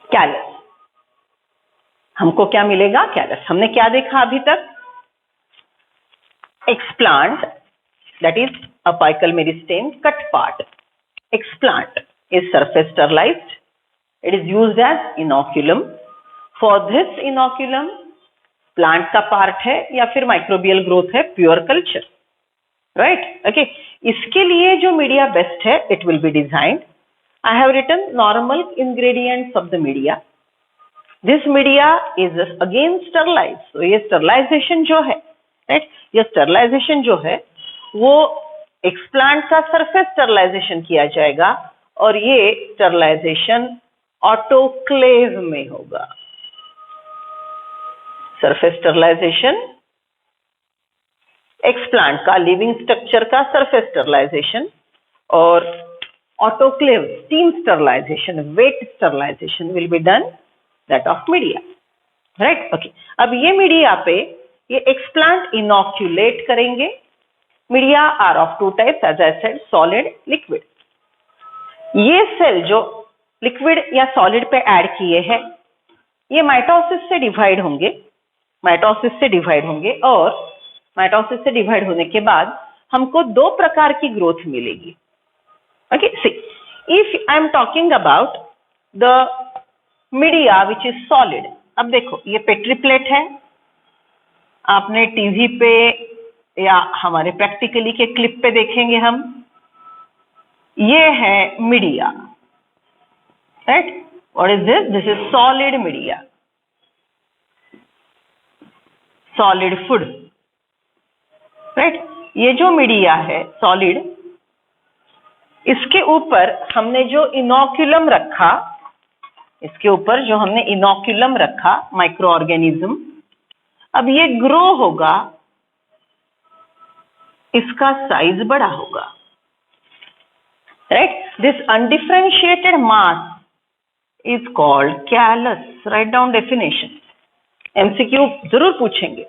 Callus. हमको क्या मिलेगा? कैलस। हमने क्या देखा अभी तक? Explant, that is apical meristem cut part. Explant is surface sterilized. It is used as inoculum. For this inoculum, plant का part है या फिर microbial growth है, pure culture, right? Okay. इसके लिए जो media best है, it will be designed. I have written normal ingredients of the media. This media is again sterilized. So ये sterilization जो है, right? ये sterilization जो है वो एक्सप्लांट का सरफेस स्टरलाइजेशन किया जाएगा और ये स्टरलाइजेशन ऑटोक्लेव में होगा। सरफेस स्टरलाइजेशन, एक्सप्लांट का लिविंग स्ट्रक्चर का सरफेस स्टरलाइजेशन और autoclave steam sterilisation, wet sterilisation will be done that of media, right? Okay, अब ये मीडिया पे ये एक्सप्लांट इनोक्यूलेट करेंगे। Media are of two types, as I said, solid, liquid. ये cell जो liquid या सॉलिड पे ऐड किए हैं ये माइटोसिस से डिवाइड होंगे, और माइटोसिस से डिवाइड होने के बाद हमको दो प्रकार की ग्रोथ मिलेगी। Okay, see, if I am talking about the media which is solid. अब देखो ये पेट्री प्लेट है, आपने टीवी पे या हमारे प्रैक्टिकली के क्लिप पे देखेंगे हम, ये है media, right? What is this? This is solid media, solid food, right? ये जो मीडिया है सॉलिड, इसके ऊपर हमने जो इनोक्यूलम रखा, माइक्रो ऑर्गेनिज्म, अब ये ग्रो होगा, इसका साइज बड़ा होगा, right? This undifferentiated mass is called callus. Write down definition, MCQ जरूर पूछेंगे।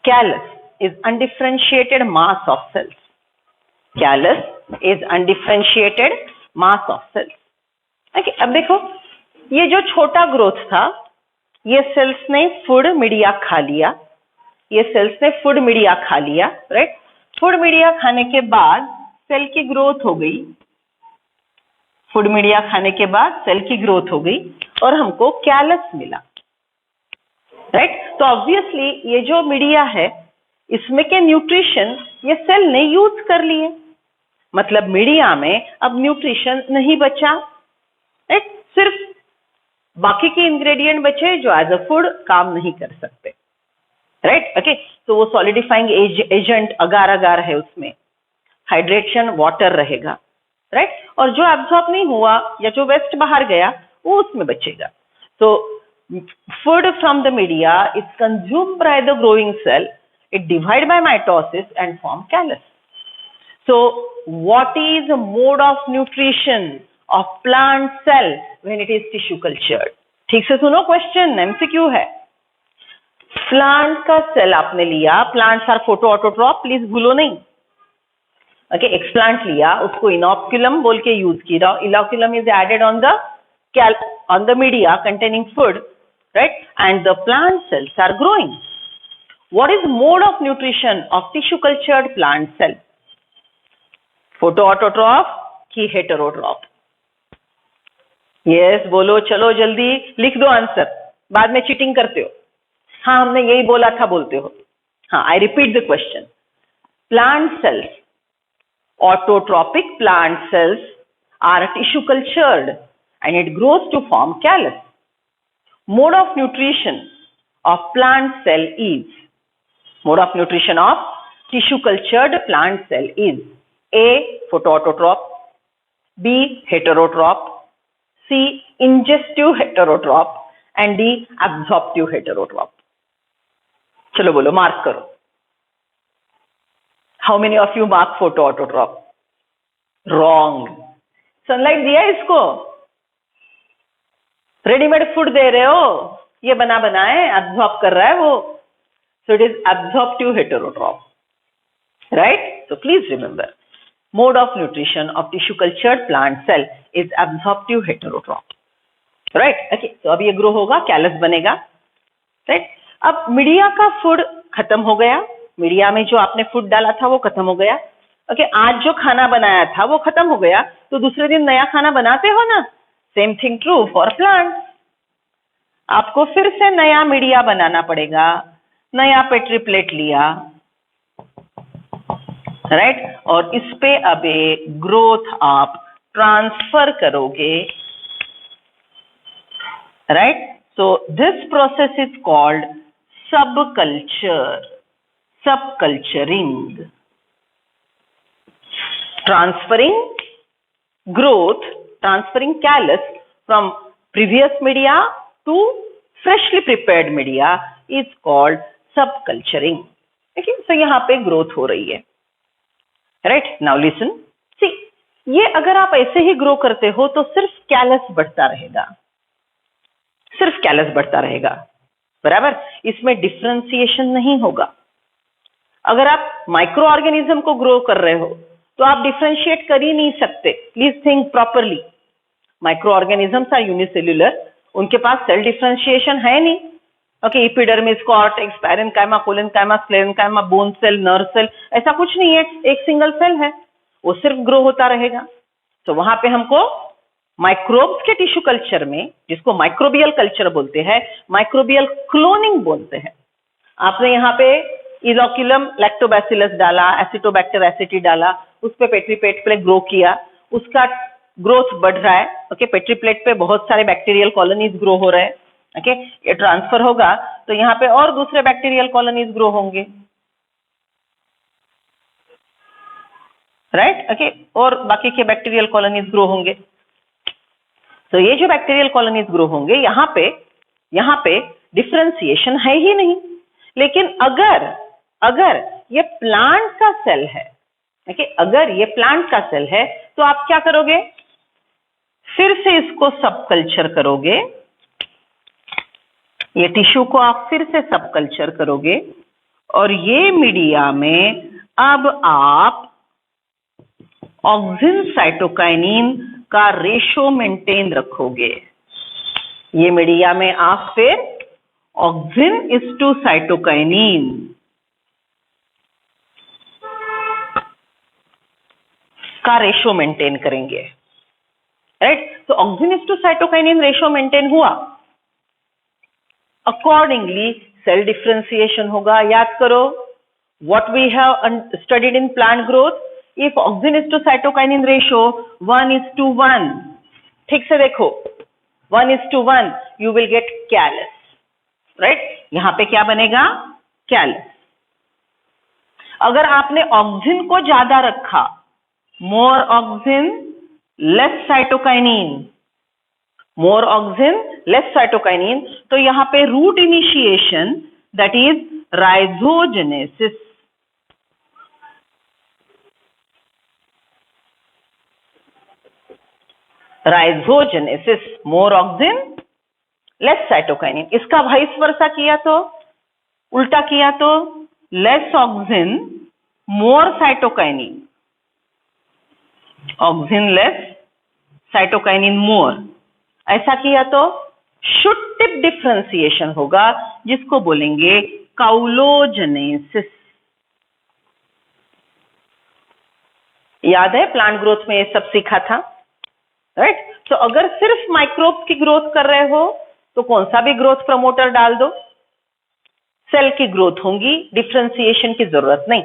Callus is undifferentiated mass of cells. Callus is undifferentiated mass of cells. Okay, अब देखो ये जो छोटा ग्रोथ था, ये सेल्स ने फूड मीडिया खा लिया, राइट? फूड मीडिया खाने के बाद सेल की ग्रोथ हो गई, और हमको कैलस मिला, राइट? तो ऑब्वियसली ये जो मीडिया है इसमें के न्यूट्रिशन ये सेल ने यूज कर लिए, मतलब मीडिया में अब न्यूट्रिशन नहीं बचा, राइट? सिर्फ बाकी के इंग्रेडिएंट बचे जो एज अ फूड काम नहीं कर सकते, राइट? ओके, तो वो सॉलिडिफाइंग एजेंट अगार अगार है, उसमें हाइड्रेशन वाटर रहेगा, राइट? और जो एब्जॉर्ब नहीं हुआ या जो वेस्ट बाहर गया वो उसमें बचेगा। तो food from the media is consumed by the growing cell, it divide by mitosis and form callus. So what is the mode of nutrition of plant cell when it is tissue cultured? ठीक से सुनो question, MCQ है। Plant का cell आपने लिया, plants are photo autotroph, please भूलो नहीं। Okay, explant लिया, उसको इनोक्यूलम बोल के यूज किया। Inoculum is added on the media containing food, right? And the plant cells are growing. What is mode of nutrition of tissue cultured plant cell? Photo autotroph की हेटेरोट्रॉप? Yes, बोलो, चलो जल्दी लिख दो आंसर, बाद में चीटिंग करते हो। हाँ, हमने यही बोला था बोलते हो। हाँ, I repeat the question. Plant cells, autotrophic plant cells are tissue cultured and it grows to form callus. Mode of nutrition of plant cell is, mode of nutrition of tissue cultured plant cell is A. Photoautotrop, B. Heterotroph, C. Ingestive heterotroph and D. Absorptive heterotroph. चलो बोलो, mark करो। How many of you mark photoautotrop? Wrong. Sunlight दिया इसको, readymade food दे रहे हो, ये बना बनाए एब्जॉर्ब कर रहा है वो, so it is absorptive heterotroph, right? So please remember, mode of nutrition of tissue cultured plant cell is absorptive heterotroph. Right. Okay, तो अब ये ग्रो होगा, कैलस बनेगा, राइट। अब मीडिया का फूड खत्म हो गया, मीडिया में जो आपने फूड डाला था वो खत्म हो गया। ओके, आज जो खाना बनाया था वो खत्म हो गया, तो दूसरे दिन नया खाना बनाते हो ना, same thing true for plant. आपको फिर से नया मीडिया बनाना पड़ेगा, नया पेट्री प्लेट लिया, राइट, और इस पे अब एक ग्रोथ आप ट्रांसफर करोगे, right. So this process is called subculture, subculturing, transferring growth, transferring callus from previous media to freshly prepared media is called subculturing. Okay, so यहाँ पे ग्रोथ हो रही है, राइट। नाउ लिसन, सी, ये अगर आप ऐसे ही ग्रो करते हो तो सिर्फ कैलस बढ़ता रहेगा, सिर्फ कैलस बढ़ता रहेगा, बराबर। इसमें डिफरेंशिएशन नहीं होगा। अगर आप माइक्रो ऑर्गेनिज्म को ग्रो कर रहे हो तो आप डिफरेंशिएट कर ही नहीं सकते। Please think properly. Micro organisms are unicellular, उनके पास सेल डिफरेंशिएशन है नहीं। Okay, epidermis, cortex, parenchyma, collenchyma, sclerenchyma, bone cell, nerve cell, ऐसा कुछ नहीं है, एक सिंगल सेल है, वो सिर्फ ग्रो होता रहेगा। तो वहां पे हमको माइक्रोब्स के टिश्यू कल्चर में, जिसको माइक्रोबियल कल्चर बोलते हैं, माइक्रोबियल क्लोनिंग बोलते हैं। आपने यहाँ पे इनोक्युलम लैक्टोबैसिलस डाला, एसिटोबैक्टर एसिटी डाला, उस पे पेट्री प्लेट पे ग्रो किया, उसका ग्रोथ बढ़ रहा है। ओके, पेट्री प्लेट पे बहुत सारे बैक्टीरियल कॉलोनीज ग्रो हो रहे हैं। ओके, ये ट्रांसफर होगा तो यहाँ पे और दूसरे बैक्टीरियल कॉलोनीज ग्रो होंगे, राइट। ओके, और बाकी के बैक्टीरियल कॉलोनीज ग्रो होंगे। तो ये जो बैक्टीरियल कॉलोनीज ग्रो होंगे, यहाँ पे डिफरेंशिएशन है ही नहीं। लेकिन अगर ये प्लांट का सेल है, ओके, अगर ये प्लांट का सेल है तो आप क्या करोगे, फिर से इसको सबकल्चर करोगे, ये टिश्यू को आप फिर से सबकल्चर करोगे, और ये मीडिया में अब आप ऑक्सिन साइटोकाइनिन का रेशो मेंटेन रखोगे। ये मीडिया में आप फिर ऑक्सिन इज टू साइटोकाइनिन का रेशो मेंटेन करेंगे, राइट। तो auxin is to cytokinin ratio maintain हुआ, अकॉर्डिंगली सेल डिफरेंशिएशन होगा। याद करो what we have studied in plant growth, if auxin is to cytokinin ratio 1:1, ठीक से देखो 1:1, you will get callus, right. यहां पे क्या बनेगा, कैलस। अगर आपने ऑक्सिन को ज्यादा रखा, more auxin less cytokinin, more auxin less cytokinin, तो यहां पे root initiation that is rhizogenesis, rhizogenesis, more auxin less cytokinin. इसका वाइस वर्सा किया तो, उल्टा किया तो less auxin more cytokinin, auxin less cytokinin more. ऐसा किया तो शुड टिप डिफरेंशिएशन होगा, जिसको बोलेंगे काउलोजेनेसिस। याद है प्लांट ग्रोथ में ये सब सीखा था, राइट। तो अगर सिर्फ माइक्रोब्स की ग्रोथ कर रहे हो तो कौन सा भी ग्रोथ प्रमोटर डाल दो, सेल की ग्रोथ होगी, डिफरेंशिएशन की जरूरत नहीं।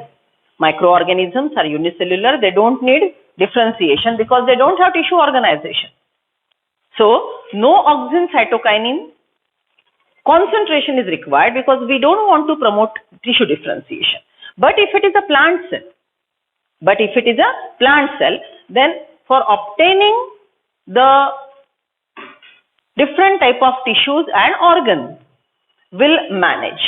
Micro organisms are unicellular, they don't need differentiation because they don't have tissue organization. So no auxin cytokinin concentration is required because we don't want to promote tissue differentiation. But if it is a plant cell, then for obtaining the different type of tissues and organ will manage,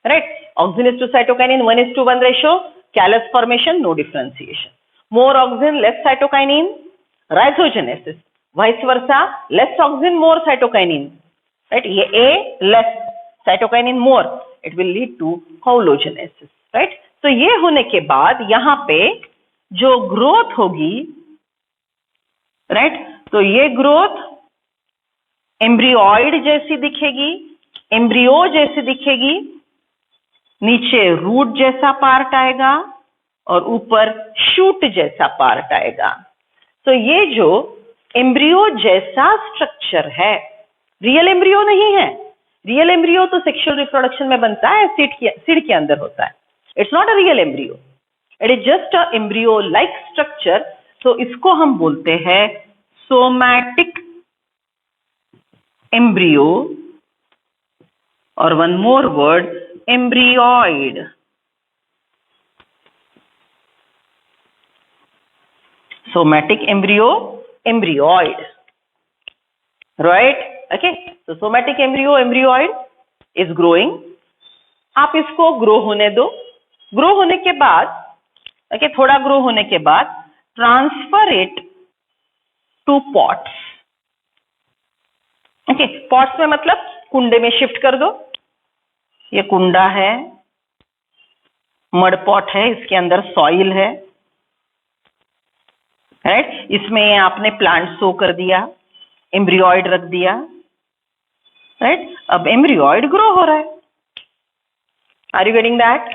right? Auxin is to cytokinin 1:1 ratio, callus formation, no differentiation. More auxin, less cytokinin, rhizogenesis. Vice versa, less auxin, more cytokinin. Right? ये A, less cytokinin, more. It will lead to coulogenesis. Right? तो ये होने के बाद यहाँ पे जो growth होगी, right? तो ये ग्रोथ एम्ब्रियोइड जैसी दिखेगी, एम्ब्रियो जैसी दिखेगी, नीचे रूट जैसा पार्ट आएगा और ऊपर शूट जैसा पार्ट आएगा। तो ये जो एम्ब्रियो जैसा स्ट्रक्चर है, रियल एम्ब्रियो नहीं है। रियल एम्ब्रियो तो सेक्सुअल रिप्रोडक्शन में बनता है, सीड के अंदर होता है। It's not a real embryo, it is just a embryo like structure. तो इसको हम बोलते हैं सोमैटिक एम्ब्रियो, और one more word, embryoid. Somatic embryo, embryoid, right? Okay, तो somatic embryo, embryoid is growing. आप इसको ग्रो होने दो। ग्रो होने के बाद, ओके, थोड़ा ग्रो होने के बाद transfer it to pots. Okay, pots में मतलब कुंडे में शिफ्ट कर दो। ये कुंडा है, मड पॉट है, इसके अंदर सॉइल है, राइट? इसमें आपने प्लांट सो कर दिया, एम्ब्रियोइड रख दिया, राइट? अब एम्ब्रियोइड ग्रो हो रहा है। Are you getting that?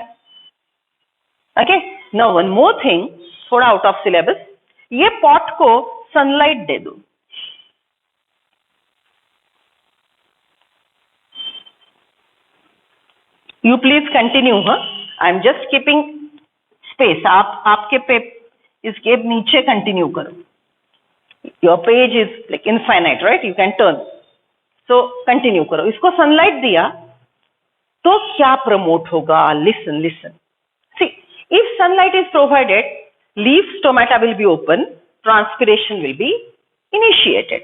Okay, now one more thing, थोड़ा आउट ऑफ सिलेबस, ये पॉट को सनलाइट दे दो। You please continue. I am just keeping space. आपके पे इसके नीचे कंटिन्यू करो। Your page is like infinite, right? You can turn. So continue करो। इसको सनलाइट दिया तो क्या प्रमोट होगा? Listen, listen. See, if sunlight is provided, leaf stomata will be open, transpiration will be initiated.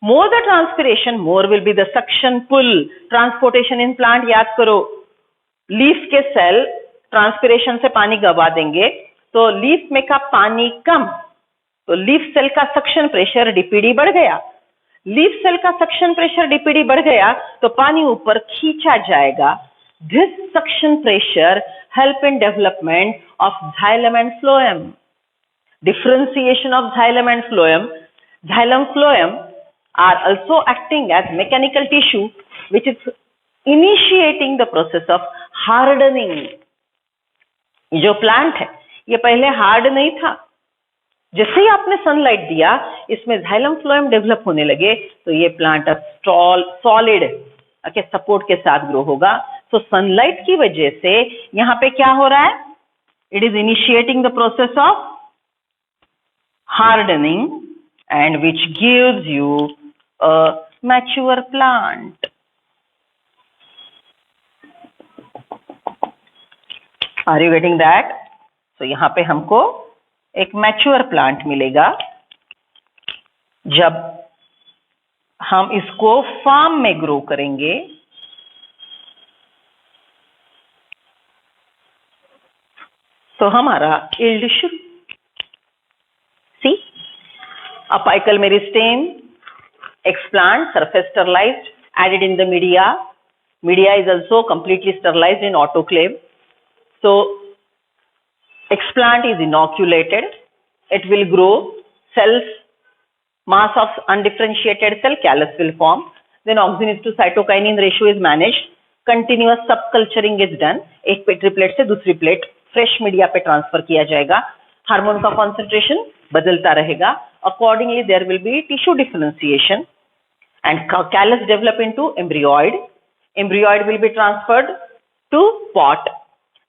More the transpiration, more will be the suction pull, transportation in plant. याद करो, leaf के cell transpiration से पानी गवा देंगे तो leaf में का पानी कम, तो लीफ सेल का सक्शन प्रेशर डीपीडी बढ़ गया। लीफ सेल का सक्शन प्रेशर डीपीडी बढ़ गया तो पानी ऊपर खींचा जाएगा। This suction pressure help in development of xylem and phloem. Differentiation of xylem and phloem. Xylem, phloem are also acting as mechanical tissue which is initiating the process of hardening. जो plant है ये पहले hard नहीं था, जैसे ही आपने sunlight दिया इसमें xylem phloem डेवलप होने लगे तो ये प्लांट अब सॉलिड के सपोर्ट के साथ ग्रो होगा। तो सनलाइट की वजह से यहाँ पे क्या हो रहा है? It is initiating the process of hardening and which gives you a mature plant. Are you getting that? So यहाँ पे हमको एक मैच्योर प्लांट मिलेगा जब हम इसको फार्म में ग्रो करेंगे। तो हमारा यील्ड शुरू। See, apical meristem, explant, surface sterilized, added in the media. Media is also completely sterilized in autoclave. So, explant is inoculated. It will grow. Cells, mass of undifferentiated cell, callus will form. Then oxygenase to cytokinin ratio is managed. Continuous subculturing is done. एक petri plate से दूसरी plate fresh media पे transfer किया जाएगा। Hormone का concentration बदलता रहेगा। Accordingly, there will be tissue differentiation and callus develop into embryoid. Embryoid will be transferred to pot.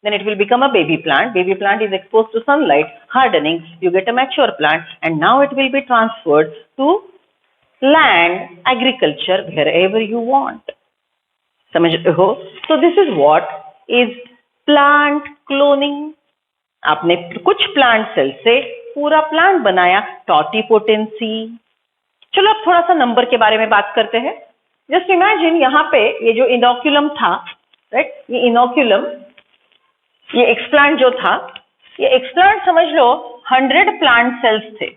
Then it will become a baby plant. Baby plant is exposed to sunlight, hardening. You get a mature plant, and now it will be transferred to land, agriculture, wherever you want. समझ रहे हो? So this is what is plant cloning. आपने कुछ plant cell से पूरा plant बनाया, टॉटिपोटेंसी। चलो अब थोड़ा सा नंबर के बारे में बात करते हैं। जस्ट इमेजिन यहाँ पे ये जो इनोक्यूलम था, राइट? ये इनोक्यूलम, ये एक्सप्लांट जो था, ये एक्सप्लांट समझ लो 100 प्लांट सेल्स थे।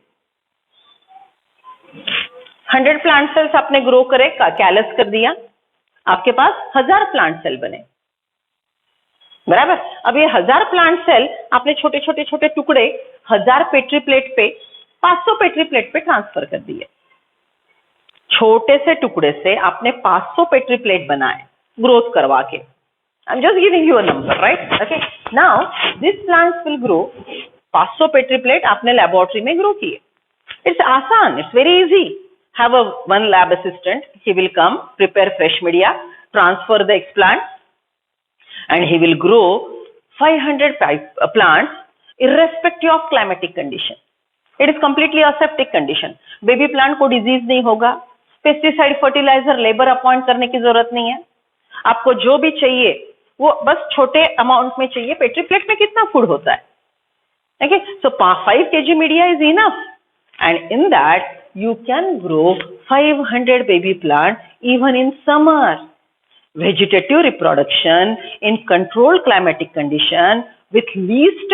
100 प्लांट सेल्स आपने ग्रो करे, कैलस कर दिया, आपके पास 1000 प्लांट सेल बने, बराबर? अब ये 1000 प्लांट सेल आपने छोटे छोटे छोटे टुकड़े 1000 पेट्री प्लेट पे, 500 पेट्री प्लेट पे ट्रांसफर कर दिए। छोटे से टुकड़े से आपने 500 पेट्री प्लेट बनाए ग्रोथ करवा के. I'm just giving you a number, right? Okay. Now these plants will grow. 500 petri plate आपने लेबोरेटरी में ग्रो किए. It's आसान. It's very easy. Have one lab assistant. He will come, prepare fresh media, transfer the explant, and he will grow 500 plants irrespective of climatic condition. It is completely aseptic condition. Baby plant को disease नहीं होगा. Pesticide, fertilizer, labor appoint करने की जरूरत नहीं है. आपको जो भी चाहिए वो बस छोटे अमाउंट में चाहिए. पेट्री प्लेट में कितना फूड होता है? Okay, so 5 kg media is enough, and in that you can grow 500 baby plants even in summer. Vegetative reproduction in controlled climatic condition with least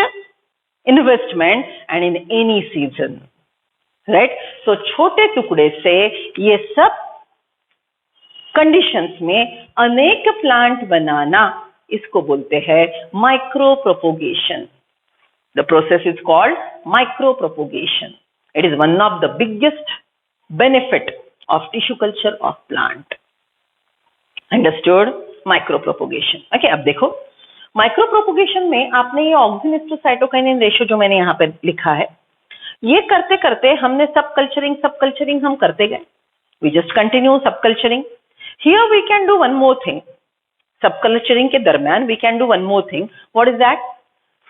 investment and in any season, right? So छोटे टुकड़े से ये सब conditions में अनेक plant बनाना, इसको बोलते हैं micro propagation. The process is called micro propagation. It is one of the biggest benefit of tissue culture of plant. Understood? Micro propagation. Okay, अब देखो माइक्रो प्रोपोगेशन में आपने ये ऑक्सिन-टू-साइटोकाइनिन रेशियो जो मैंने यहाँ पे लिखा है, ये करते करते हमने सब कल्चरिंग हम करते गए. We just continue सब culturing. Here we can do one more thing. सब कल्चरिंग के दरम्यान we can do one more thing. What is that?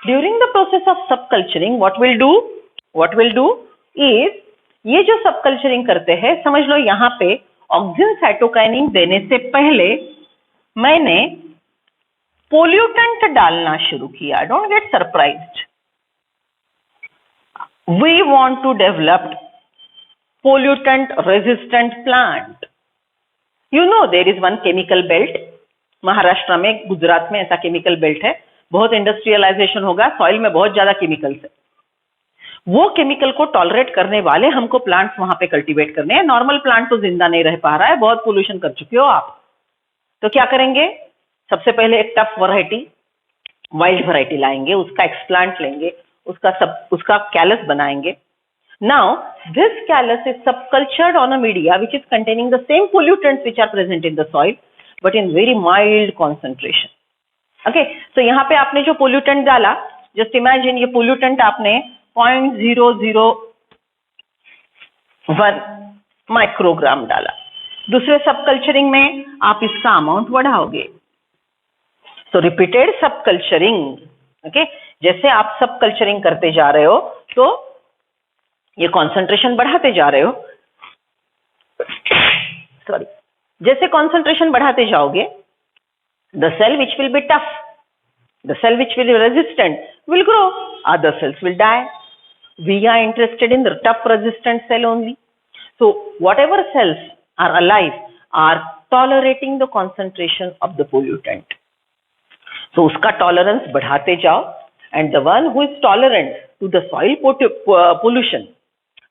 During the process of subculturing, what we'll do is ये जो सबकल्चरिंग करते हैं, समझ लो यहाँ पे ऑक्सिन साइटोकाइनिन देने से पहले मैंने पोल्यूटेंट डालना शुरू किया. Don't get surprised. We want to develop pollutant resistant plant. You know there is one chemical belt. Maharashtra में, गुजरात में ऐसा केमिकल बेल्ट है. बहुत इंडस्ट्रियलाइजेशन होगा, सॉइल में बहुत ज्यादा केमिकल्स है. वो केमिकल को टॉलरेट करने वाले हमको प्लांट्स वहां पे कल्टीवेट करने हैं. नॉर्मल प्लांट तो जिंदा नहीं रह पा रहा है, बहुत पोल्यूशन कर चुके हो आप. तो क्या करेंगे? सबसे पहले एक टफ वैरायटी, वाइल्ड वैरायटी लाएंगे, उसका एक्सप्लांट लेंगे, उसका कैलस बनाएंगे. Now this callus is subcultured on a media which is containing the same pollutants which are present in the soil but in very mild concentration. Okay, तो यहाँ पे आपने जो पोल्यूटेंट डाला, जस्ट इमेजिन ये पोल्यूटेंट आपने 0.001 microgram डाला. दूसरे सबकल्चरिंग में आप इसका अमाउंट बढ़ाओगे. सो रिपीटेड सबकल्चरिंग. ओके, जैसे आप सबकल्चरिंग करते जा रहे हो तो ये कॉन्सेंट्रेशन बढ़ाते जा रहे हो. सॉरी, जैसे कॉन्सेंट्रेशन बढ़ाते जाओगे, the cell which will be tough, the cell which will be resistant will grow, other cells will die. We are interested in the tough resistant cell only. So whatever cells are alive are tolerating the concentration of the pollutant. So uska tolerance बढ़ाते जाओ, and the one who is tolerant to the soil pollution,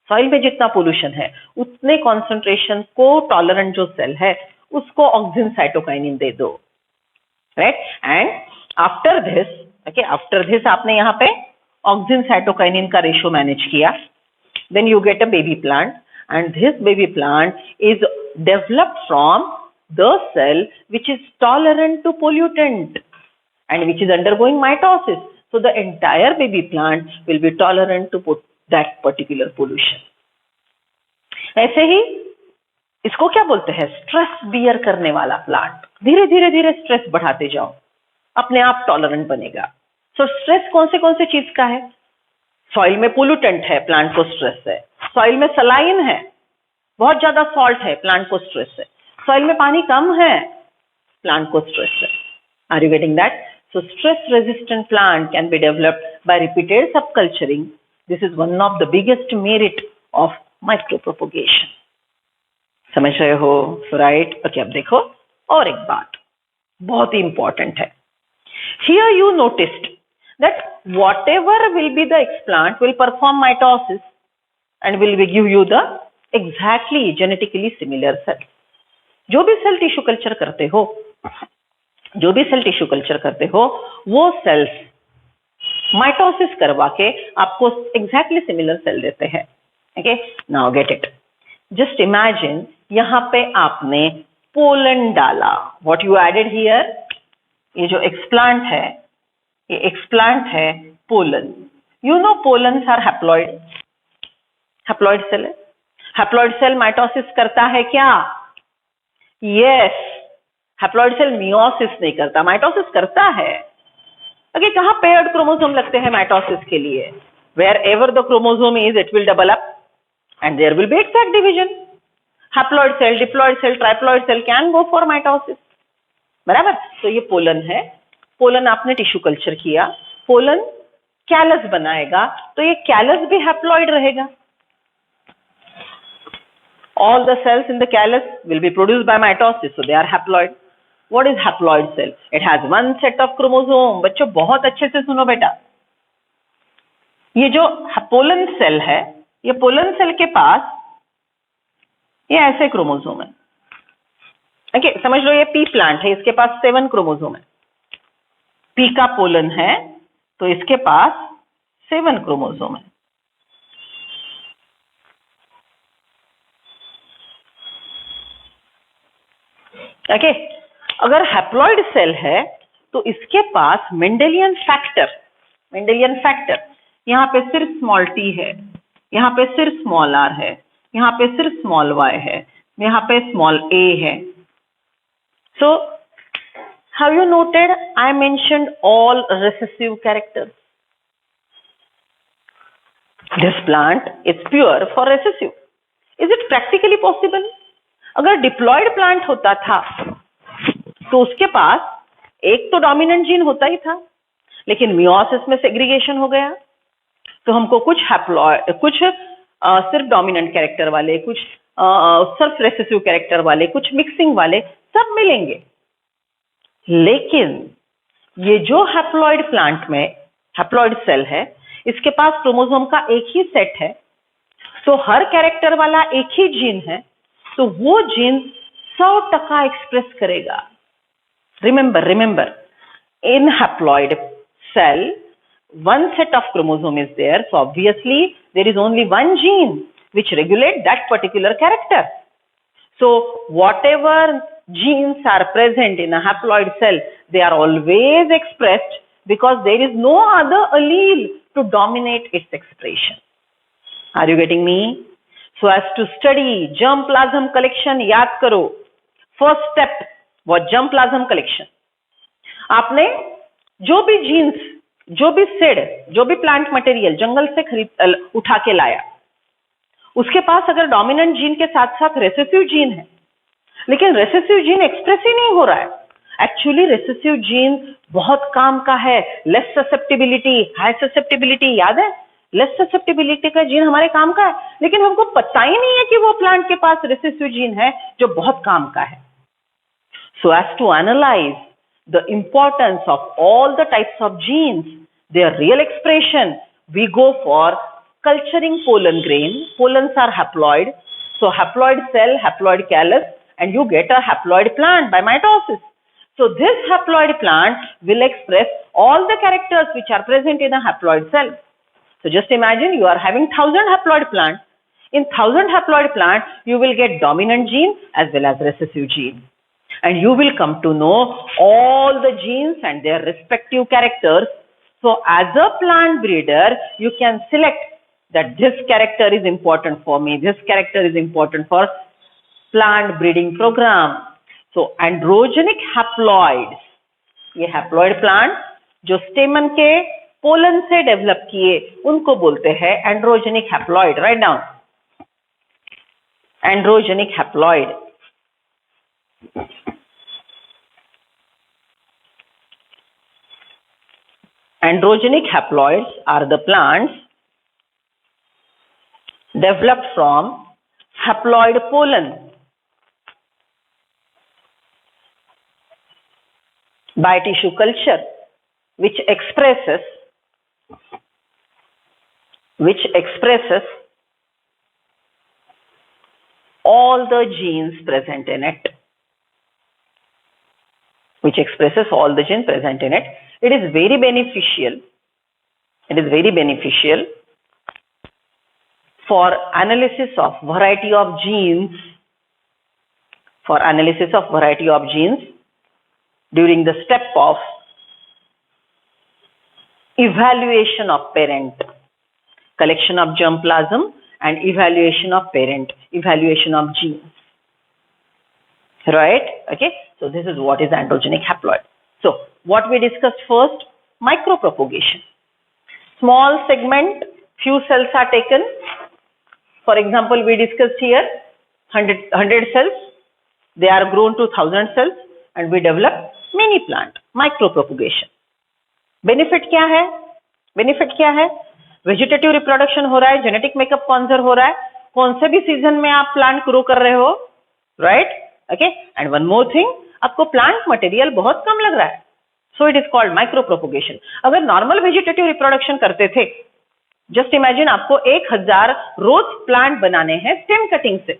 soil में जितना pollution है उतने concentration को tolerant जो cell है उसको ऑक्सिन साइटोकाइनिन दे दो. Right? And after this आपने यहाँ पे ऑक्सिन साइटोकाइनिन का रेशियो मैनेज किया. Then you get a baby plant, and this baby plant is developed from the cell which is tolerant to pollutant and which is undergoing mitosis. So the entire baby plant will be tolerant to that particular pollution. ऐसे ही इसको क्या बोलते हैं? Stress beer करने वाला plant. धीरे धीरे stress बढ़ाते जाओ, अपने आप टॉलरेंट बनेगा. सो स्ट्रेस कौन से चीज का है? सॉइल में पोल्यूटेंट है, प्लांट को स्ट्रेस है. सॉइल में सलाइन है, बहुत ज्यादा सॉल्ट है, प्लांट को स्ट्रेस है. सॉइल में पानी कम है, प्लांट को स्ट्रेस है. Are you getting that? So stress resistant plant can be developed by repeated subculturing. This is one of the biggest merit of micro propagation. समझ रहे हो? राइट. ओके, अब देखो और एक बात बहुत ही इंपॉर्टेंट है. Here you noticed that whatever will be the explant will perform mitosis and will give you the exactly genetically similar cell. जो भी सेल टिश्यू कल्चर करते हो वो सेल्स माइटोसिस करवा के आपको एग्जैक्टली सिमिलर सेल देते हैं. Okay, now get it. Just imagine यहाँ पे आपने पोलन डाला. व्हाट यू एडेड हियर, ये जो एक्सप्लांट है, ये एक्सप्लांट है pollen. You know pollens are haploid. Haploid cell है. हैप्लॉइड सेल माइटोसिस करता है क्या? यस. हैप्लॉइड सेल मियोसिस नहीं करता, माइटोसिस करता है. ओके, कहाँ पेयर्ड क्रोमोसोम लगते हैं माइटोसिस के लिए? Wherever the chromosome is, it will develop and there will be exact division. Haploid cell, diploid cell, triploid cell can go for mitosis. बराबर. तो ये पोलन है. पोलन आपने टिश्यू कल्चर किया, पोलन कैलस बनाएगा, तो ये कैलस भी हैप्लॉइड रहेगा. All the cells in the callus will be produced by mitosis, so they are haploid. What is haploid cell? It has one set of chromosome. बच्चों बहुत अच्छे से सुनो बेटा. ये जो पोलन सेल है, ये पोलन सेल के पास ये ऐसे क्रोमोसोम है. ओके, समझ लो ये पी प्लांट है, इसके पास 7 क्रोमोसोम है. पी का पोलन है तो इसके पास 7 क्रोमोसोम है. ओके, अगर हैप्लॉइड सेल है तो इसके पास मेंडेलियन फैक्टर, यहाँ पे सिर्फ स्मॉल टी है, यहाँ पे सिर्फ स्मॉल आर है, यहाँ पे सिर्फ स्मॉल वाई है, यहाँ पे स्मॉल ए है. So have you noted I mentioned all recessive characters. This plant is pure for recessive. Is it practically possible? अगर डिप्लॉयड प्लांट होता था तो उसके पास एक तो डोमिनेंट जीन होता ही था, लेकिन मियोसिस में सेग्रीगेशन हो गया तो हमको कुछ सिर्फ डोमिनेंट कैरेक्टर वाले, कुछ सिर्फ रेसेसिव कैरेक्टर वाले, कुछ मिक्सिंग वाले सब मिलेंगे. लेकिन ये जो हैप्लॉइड प्लांट में हैप्लॉइड सेल है, इसके पास क्रोमोसोम का एक ही सेट है, तो हर कैरेक्टर वाला एक ही जीन है, तो वो जीन 100% एक्सप्रेस करेगा. Remember in haploid cell one set of chromosome is there, so obviously there is only one gene which regulate that particular character. So whatever genes are present in a haploid cell, they are always expressed because there is no other allele to dominate its expression. Are you getting me? So as to study germ plasm collection, याद करो, first step was germ plasm collection. आपने जो भी jeans, जो भी seed, जो भी plant material जंगल से उठा के लाया, उसके पास अगर डोमिनेंट जीन के साथ साथ रेसेसिव जीन है, लेकिन रेसेसिव जीन एक्सप्रेस ही नहीं हो रहा है. एक्चुअली रेसेसिव जीन बहुत काम का है. लेस ससेप्टिबिलिटी, हाई ससेप्टिबिलिटी, याद है? लेस ससेप्टिबिलिटी का जीन हमारे काम का है, लेकिन हमको पता ही नहीं है कि वो प्लांट के पास रेसेसिव जीन है जो बहुत काम का है. So as to analyse the importance of all the types of genes, their real expression, we go for culturing pollen grain. Pollens are haploid, so haploid cell, haploid callus, and you get a haploid plant by mitosis. So this haploid plant will express all the characters which are present in a haploid cell. So just imagine you are having 1000 haploid plants. In 1000 haploid plants, you will get dominant gene as well as recessive gene. And you will come to know all the genes and their respective characters. So as a plant breeder, you can select that this character is important for me, this character is important for plant breeding program. So androgenic haploids, ये haploid plant जो स्टेमन के pollen से develop किए, उनको बोलते हैं androgenic haploid. Write down androgenic haploid. Androgenic haploids are the plants developed from haploid pollen by tissue culture, which expresses all the genes present in it. Which expresses all the genes present in it. It is very beneficial. It is very beneficial for analysis of variety of genes for analysis of variety of genes during the step of evaluation of parent, collection of germplasm and evaluation of parent, evaluation of genes. Right? Okay. So this is what is androgenic haploid. So what we discussed first, micropropagation. Small segment, few cells are taken. For example, we discussed here 100 cells. They are grown to 1000 cells and we develop mini plant, micropropagation. Benefit क्या है? Benefit क्या है? Vegetative reproduction हो रहा है, genetic makeup conserve हो रहा है, कौन से भी सीजन में आप प्लांट ग्रो कर रहे हो, right? Okay, and one more thing, आपको प्लांट मटेरियल बहुत कम लग रहा है, so it is called micro propagation. अगर नॉर्मल वेजिटेटिव रिप्रोडक्शन करते थे, जस्ट इमेजिन आपको 1000 रोज प्लांट बनाने हैं स्टेम कटिंग से,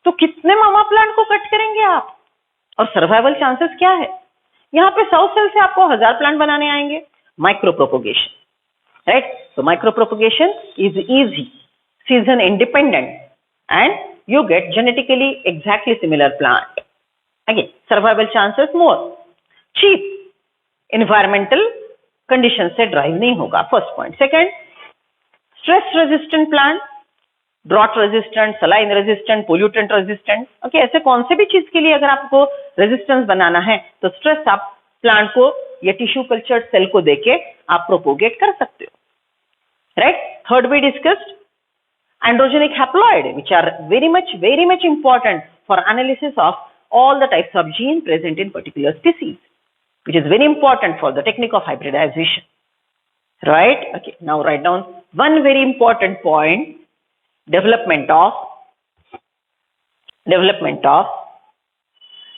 तो कितने मामा प्लांट को कट करेंगे आप? और सर्वाइवल चांसेस क्या है? यहाँ पे 100 सेल से आपको 1000 प्लांट बनाने आएंगे. Micro propagation, right? So micropropagation is easy, season independent, and you get genetically exactly similar plant. Again, survival chances more. Cheap, environmental conditions से drive नहीं होगा. First point. Second, stress resistant plant, drought resistant, saline resistant, pollutant resistant. Okay, ऐसे कौन से भी चीज के लिए अगर आपको resistance बनाना है, तो stress आप प्लांट को या टिश्यू कल्चर्ड सेल को देके आप प्रोपोगेट कर सकते हो, right? Third we discussed androgenic haploid, which are very much important for analysis of all the types of gene present in particular species, which is very important for the technique of hybridization, right? Okay, now write down one very important point: development of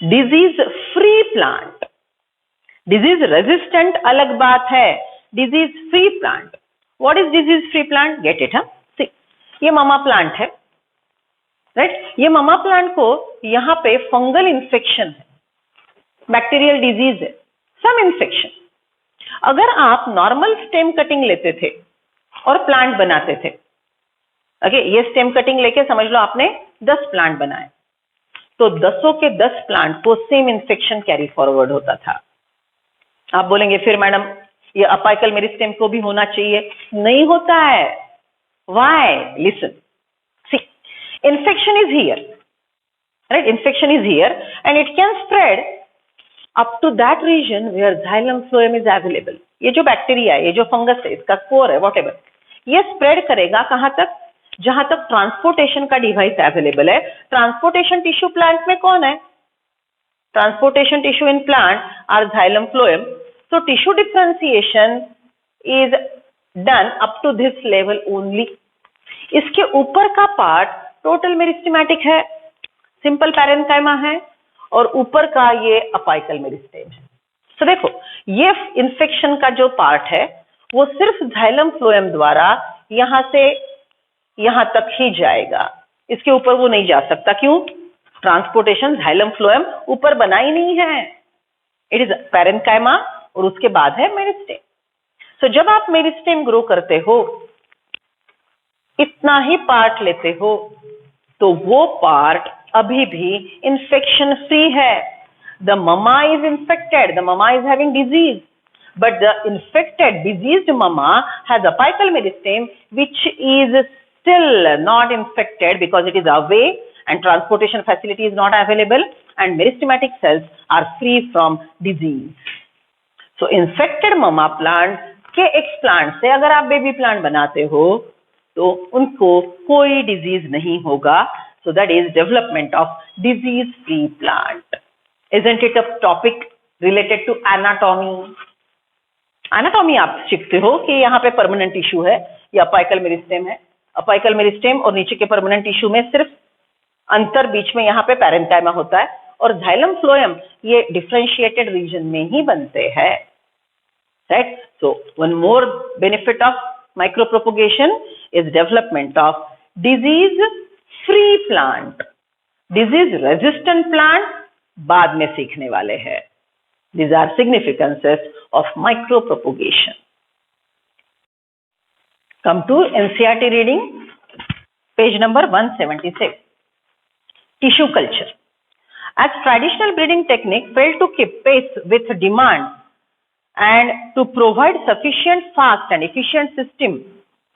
disease free plant. Disease resistant अलग बात है, disease free plant. What is disease free plant? Get it? See, ये mama plant है, राइट? ये mama plant को यहाँ पे फंगल इन्फेक्शन है, बैक्टीरियल डिजीज है, सम इन्फेक्शन. अगर आप नॉर्मल स्टेम कटिंग लेते थे और प्लांट बनाते थे, ओके, ये स्टेम कटिंग लेके समझ लो आपने 10 प्लांट बनाए, तो 10 के 10 प्लांट को सेम इन्फेक्शन कैरी फॉरवर्ड होता था. आप बोलेंगे फिर मैडम ये अपाइकल मेरिस्टेम को भी होना चाहिए? नहीं होता है. Why? Listen, see, infection is here, right? Infection is here and it can spread up to that region where xylem phloem is available. ये जो बैक्टीरिया है, ये जो फंगस है, इसका स्पोर है, व्हाटएवर, ये स्प्रेड करेगा कहां तक? जहां तक ट्रांसपोर्टेशन का डिवाइस अवेलेबल है. ट्रांसपोर्टेशन टिश्यू प्लांट में कौन है? Transportation tissue in plant are xylem phloem. So tissue differentiation is done up to this level only. इसके ऊपर का पार्ट टोटल मेरिस्टेमेटिक है, सिंपल पैरेन्काइमा है, और ऊपर का ये अपाइकल मेरिस्टेम है. तो देखो, ये इन्फेक्शन का जो पार्ट है वो सिर्फ xylem phloem द्वारा यहां से यहां तक ही जाएगा, इसके ऊपर वो नहीं जा सकता. क्यों? ट्रांसपोर्टेशन xylem phloem ऊपर बना ही नहीं है, इट इज पैरेन्काइमा और उसके बाद है मेरिस्टेम. सो जब आप मेरिस्टेम ग्रो करते हो, इतना ही पार्ट लेते हो, तो वो पार्ट अभी भी इन्फेक्शन फ्री है. The mama is infected, the mama is having disease, but the infected diseased mama has apical meristem which is still not infected because it is away and transportation facility is not available and meristematic cells are free from disease. So infected mama plant के explant से अगर आप baby plant बनाते हो तो उनको कोई disease नहीं होगा. So that is development of disease free plant. Isn't it a topic related to anatomy? Anatomy आप सीखते हो कि यहाँ पे permanent tissue है, ये अपाइकल मेरिस्टेम है. अपाइकल मेरिस्टेम और नीचे के परमानेंट टिश्यू में सिर्फ अंतर बीच में यहाँ पे पैरेन्काइमा होता है, और xylem phloem ये डिफरेंशिएटेड रीजन में ही बनते हैं, right? So one more benefit of micropropagation is development of disease free plant. Disease resistant plant बाद में सीखने वाले हैं. These are significances of micropropagation. Come to NCERT reading, page number 176. Tissue culture. As traditional breeding technique failed to keep pace with demand and to provide sufficient fast and efficient system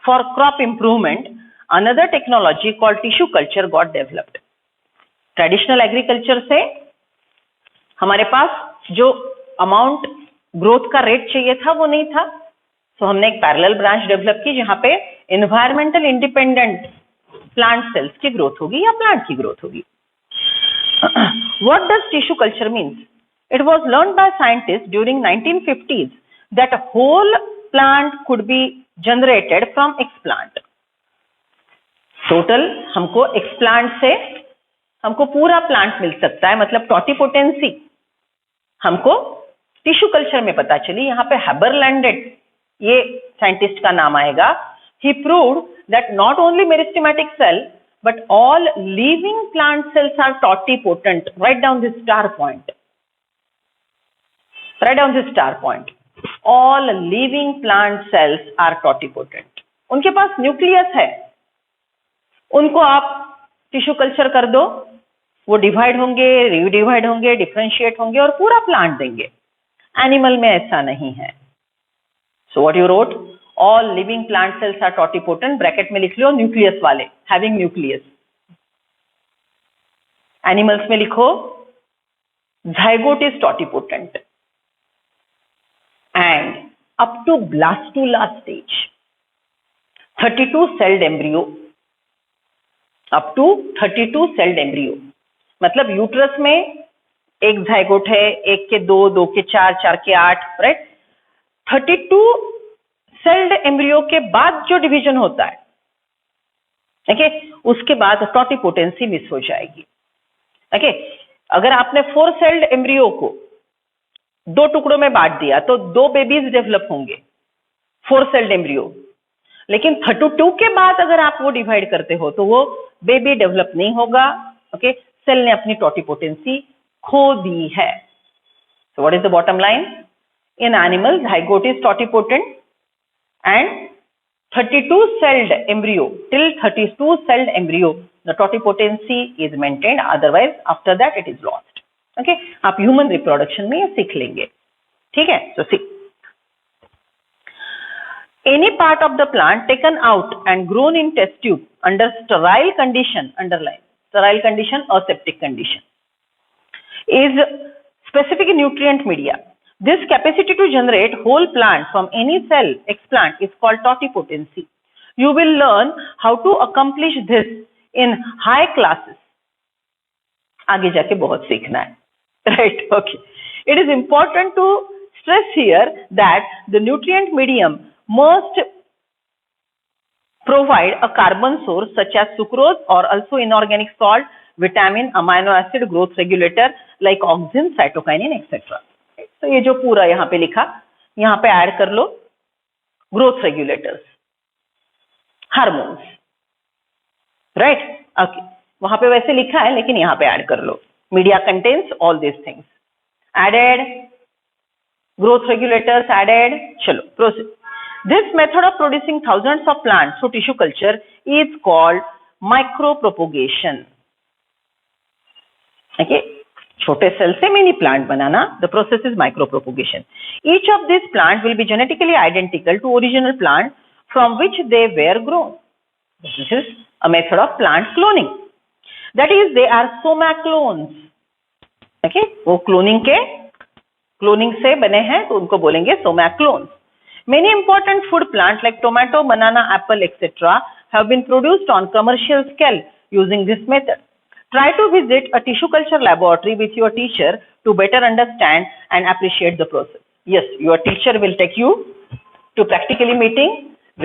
for crop improvement, another technology called tissue culture got developed. Traditional agriculture से हमारे पास जो amount growth का rate चाहिए था वो नहीं था, तो हमने एक पैरेलल ब्रांच डेवलप की जहां पे एनवायरमेंटल इंडिपेंडेंट प्लांट सेल्स की ग्रोथ होगी या प्लांट की ग्रोथ होगी. What does tissue culture means? It was learned by scientists during 1950s that a whole plant could be generated from explant. Total हमको explant से हमको पूरा प्लांट मिल सकता है, मतलब टोटिपोटेंसी हमको टिश्यू कल्चर में पता चली. यहाँ पे हैबरलैंडेट ये साइंटिस्ट का नाम आएगा. He proved that not only meristematic cell but all living plant cells are totipotent. Write down this star point. Write down this star point. All living plant cells are totipotent. उनके पास nucleus है, उनको आप tissue culture कर दो, वो divide होंगे, रिडिवाइड होंगे, differentiate होंगे और पूरा प्लांट देंगे. एनिमल में ऐसा नहीं है. So what you wrote, all living plant cells are totipotent, bracket में लिख लो न्यूक्लियस वाले, हैविंग न्यूक्लियस. एनिमल्स में लिखो zygote is totipotent and up to blastula stage 32 celled embryo, up to 32 celled embryo, मतलब यूट्रस में एक जाइगोट है, एक के दो, दो के चार, चार के आठ, राइट. 32 सेल्ड एम्ब्रियो के बाद जो डिवीजन होता है, ओके, उसके बाद टोटिपोटेंसी मिस हो जाएगी. ओके, अगर आपने 4 सेल्ड एम्ब्रियो को 2 टुकड़ों में बांट दिया तो 2 बेबीज डेवलप होंगे, 4 सेल्ड एम्ब्रियो. लेकिन 32 के बाद अगर आप वो डिवाइड करते हो तो वो बेबी डेवलप नहीं होगा. ओके, सेल ने अपनी टोटिपोटेंसी खो दी है. So what is the bottom line? In animal zygote is totipotent and 32 celled embryo, till 32 celled embryo the totipotency is maintained, otherwise after that it is lost. Okay, आप human reproduction में ये सीख लेंगे. ठीक है, so see, any part of the plant taken out and grown in test tube under sterile condition, underline sterile condition, aseptic condition, is specific nutrient media. This capacity to generate whole plant from any cell explant is called totipotency. You will learn how to accomplish this in high classes. आगे जाके बहुत सीखना है, right? Okay. It is important to stress here that the nutrient medium must provide a carbon source such as sucrose or also inorganic salt, vitamin, amino acid, growth regulator like auxin, cytokinin, etc. तो ये जो पूरा यहाँ पे लिखा, यहाँ पे add कर लो growth regulators, hormones, right. Okay, वहां पे वैसे लिखा है लेकिन यहाँ पे ऐड कर लो. Media contains all this things, added growth regulators added. चलो proceed. This method of producing thousands of plants through tissue culture is called micro propagation. Okay, छोटे सेल से मिनी प्लांट बनाना, the process is micro propagation. Each of this plant will be genetically identical to original plant from which they were grown. This is a method of plant cloning. That is they are Soma clones. Okay, वो cloning से बने हैं तो उनको बोलेंगे soma clones. Many important food plant like tomato, banana, apple etcetera have been produced on commercial scale using this method. Try to visit a tissue culture laboratory with your teacher to better understand and appreciate the process. Yes, your teacher will take you to practically meeting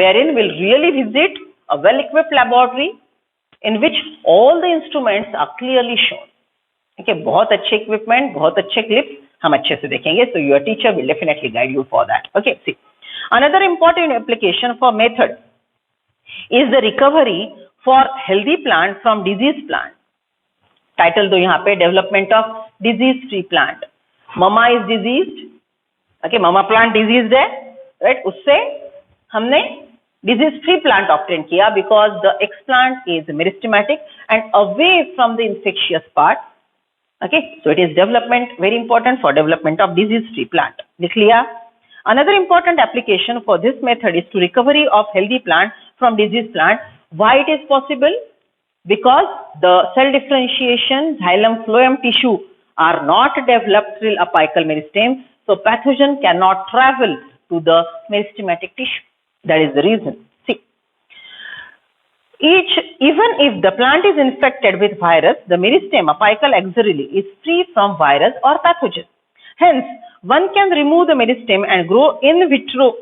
wherein we'll really visit a well-equipped laboratory in which all the instruments are clearly shown. Okay, बहुत अच्छे equipment, बहुत अच्छे clips हम अच्छे से देखेंगे. So your teacher will definitely guide you for that. Okay, see, another important application for method is the recovery for healthy plant from diseased plant. Title दो यहाँ पे, development of disease free plant. Mama is diseased, okay, mama plant diseased है, right. उससे हमने disease free plant obtain किया because the explant is meristematic and away from the infectious part. Okay, so it is development, very important for development of disease-free plant. लिख लिया. Another important application for this method is to recovery of healthy plant from diseased plant. Why it is possible? Because the cell differentiation, xylem, phloem tissue are not developed till apical meristeme, so pathogen cannot travel to the meristematic tissue. That is the reason. See, even if the plant is infected with virus, the meristeme apical axillary is free from virus or pathogen. Hence, one can remove the meristeme and grow in vitro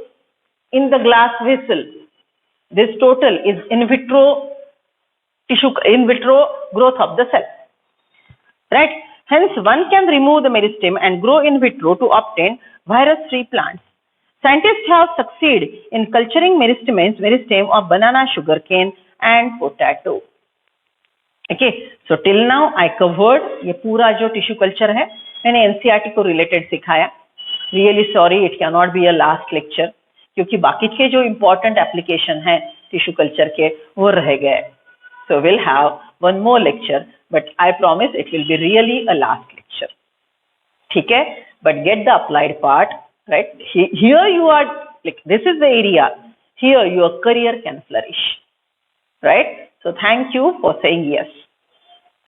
in the glass vessel. This total is in vitro tissue, in vitro growth of the cell. Right? Hence, one can remove the meristeme and grow in vitro to obtain virus-free plants. Scientists have succeeded in culturing meristeme of banana, sugarcane, and potato. Okay, so till now I covered ये पूरा जो tissue culture है, मैंने NCERT को related सिखाया. Really sorry, it cannot be a last lecture, क्योंकि बाकी के जो important application हैं tissue culture के वो रह गए. So we'll have one more lecture, but I promise it will be really a last lecture. ठीक है? But get the applied part, right? Here you are, like this is the area. Here your career can flourish, right? So thank you for saying yes.